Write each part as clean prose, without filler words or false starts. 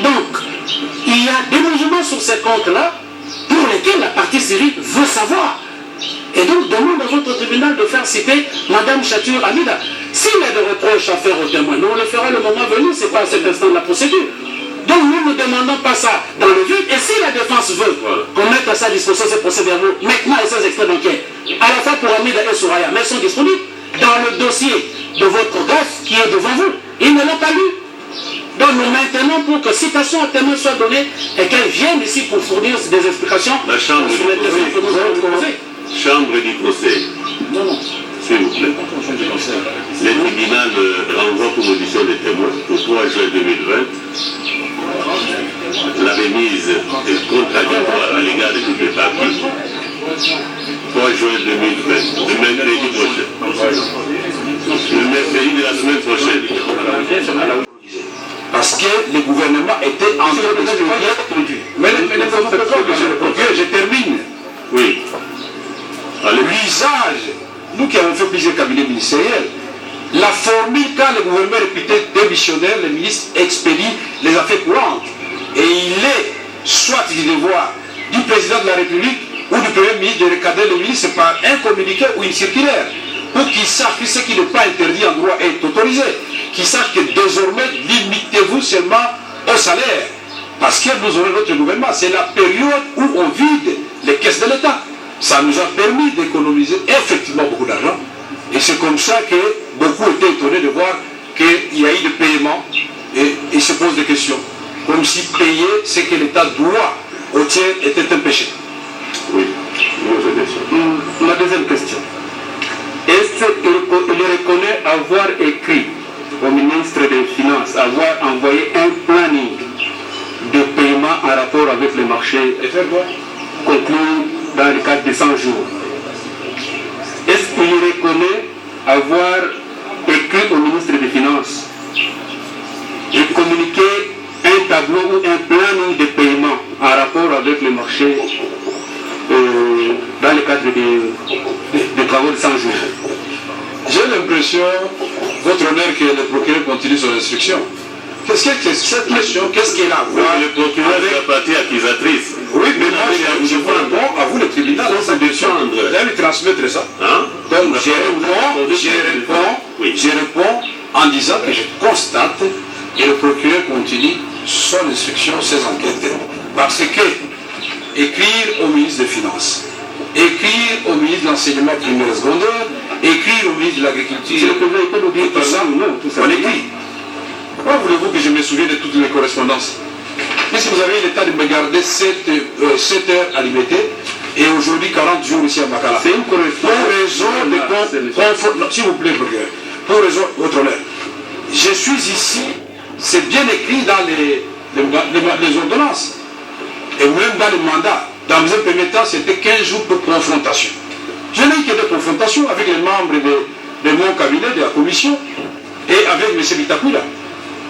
Donc, il y a des logements sur ces comptes-là pour lesquels la partie civile veut savoir. Et donc, demande à votre tribunal de faire citer Madame Chatur Hamida. S'il y a des reproches à faire aux témoins, nous on le fera le moment venu, ce n'est pas à cet instant de la procédure. Donc, nous ne demandons pas ça dans le vide. Et si la défense veut qu'on mette à sa disposition ces procès-verbaux, maintenant et ces extraits bancaires, à la fois pour Hamida et Soraya, mais ils sont disponibles dans le dossier de votre greffe qui est devant vous. Ils ne l'ont pas lu. Donc nous maintenons pour que citation à témoin soit donnée et qu'elle vienne ici pour fournir des explications. La chambre du procès. Chambre du procès. Non, non. S'il vous plaît. Le tribunal renvoie pour audition des témoins au 3 juin 2020. La remise est contradictoire à l'égard de toutes les parties. 3 juin 2020, le mercredi prochain. Le mercredi de la semaine prochaine. Parce que le gouvernement était en train de se mais je termine. Oui. L'usage, nous qui avons fait plusieurs cabinets ministériels, la formule quand le gouvernement est réputé démissionnaire, le ministre expédie les affaires courantes. Et il est soit du devoir du président de la République ou du Premier ministre de recadrer le ministre par un communiqué ou une circulaire, pour qu'il sache que ce qui n'est pas interdit en droit est autorisé, qu'il sache que désormais, limitez-vous seulement au salaire, parce que nous aurons notre gouvernement. C'est la période où on vide les caisses de l'État. Ça nous a permis d'économiser effectivement beaucoup d'argent, et c'est comme ça que beaucoup étaient étonnés de voir qu'il y a eu des paiements, et ils se posent des questions, comme si payer ce que l'État doit au tiers était un péché. Oui. Ma deuxième question. Est-ce qu'il reconnaît avoir écrit au ministre des Finances, avoir envoyé un planning de paiement en rapport avec le marché conclu dans le cadre de 100 jours? Est-ce qu'il reconnaît avoir écrit au ministre des Finances de communiquer un tableau ou un planning de paiement en rapport avec le marché dans le cadre des travaux de 100 jours? J'ai l'impression, votre honneur, que le procureur continue son instruction. Qu'est-ce que cette question, qu'est-ce qu'elle a à voir? Le procureur est la partie accusatrice. Oui, mais moi, je vous réponds à vous, le tribunal, dans sa décision. Vous allez lui transmettre ça. Hein? Donc, je réponds en disant que je constate que le procureur continue son instruction, ses enquêtes. Parce que écrire au ministre des Finances, écrire au ministre de l'enseignement primaire et secondaire, écrire au ministre de l'Agriculture, tout ça, on écrit. Pourquoi voulez-vous que je me souvienne de toutes les correspondances? Puisque vous avez eu le temps de me garder 7 heures à Liberté et aujourd'hui 40 jours ici à Makala. C'est une correspondance. Pour raison de s'il vous plaît, pour raison, votre honneur. Je suis ici, c'est bien écrit dans les ordonnances et même dans les mandats. Dans un premier temps, c'était 15 jours pour confrontation. Je n'ai eu que des confrontations avec les membres de mon cabinet, de la commission, et avec M. Bitakoula.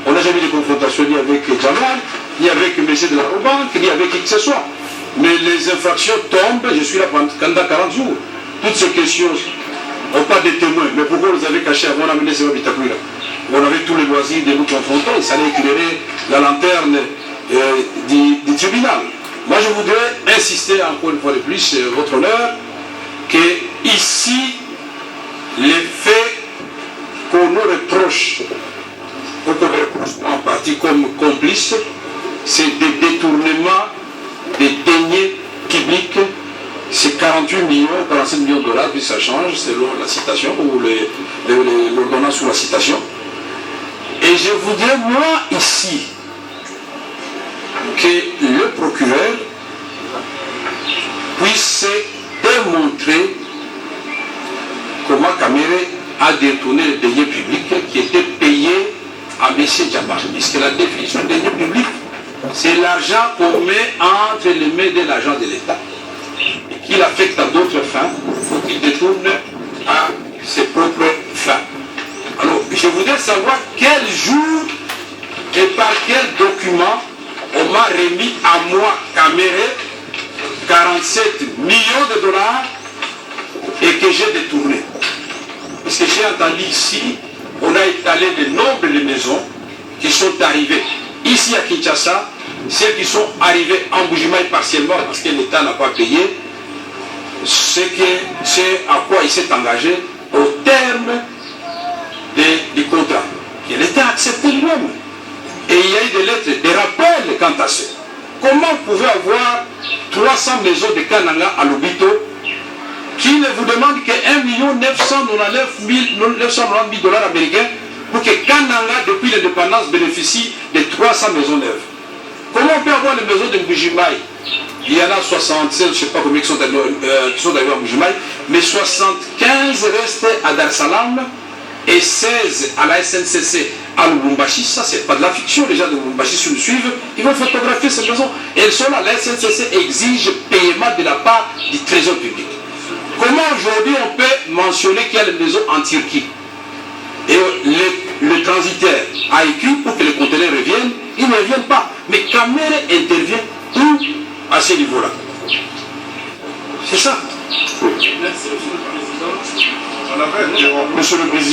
On n'a jamais eu de confrontation ni avec Jamal, ni avec M. de la Banque, ni avec qui que ce soit. Mais les infractions tombent, je suis là pendant 40 jours. Toutes ces questions n'ont pas de témoins. Mais pourquoi vous avez caché avant d'amener M. Bitakoula? On avait tous les loisirs de nous confronter, il fallait éclairer la lanterne du tribunal. Moi, je voudrais insister encore une fois de plus, votre honneur, que ici, les faits qu'on nous reproche, ou qu'on reproche en partie comme complices, c'est des détournements des deniers publics. C'est 48 millions, 47 millions de dollars, puis ça change selon la citation, ou l'ordonnance ou la citation. Et je voudrais, moi, ici, que le procureur puisse démontrer comment Kamere a détourné les deniers publics qui étaient payés à M. Djaba. Puisque la définition de deniers publics, c'est l'argent qu'on met entre les mains de l'agent de l'État et qu'il affecte à d'autres fins ou qu'il détourne à ses propres fins. Alors, je voudrais savoir quel jour et par quel document on m'a remis à moi, Kamere, 47 millions de dollars et que j'ai détourné. Parce que j'ai entendu ici, on a étalé le nombre de maisons qui sont arrivées. ici à Kinshasa, ceux qui sont arrivés en Bujimaï partiellement parce que l'État n'a pas payé, c'est à quoi il s'est engagé au terme du contrat. Que l'État a accepté lui-même. Et il y a eu des lettres, des rappels quant à ça. Comment vous pouvez avoir 300 maisons de Kananga à Lobito qui ne vous demandent que 1 999 000 dollars américains pour que Kananga, depuis l'indépendance, bénéficie de 300 maisons neuves? Comment on peut avoir les maisons de Bujimaï? Il y en a 76, je ne sais pas combien qui sont arrivés à Bujimaï, mais 75 restent à Dar es Salaam et 16 à la SNCC à Lubumbashi. Ça, c'est pas de la fiction. Les gens de Lubumbashi, si nous suivent, ils vont photographier ces maisons. Et elles sont là. La SNCC exige paiement de la part du trésor public. Comment aujourd'hui on peut mentionner qu'il y a des maisons en Turquie? Et le transitaire a écrit pour que les conteneurs reviennent, ils ne reviennent pas. Mais Kamere intervient où à ce niveau-là? C'est ça. Merci, Monsieur le Président. Monsieur le Président.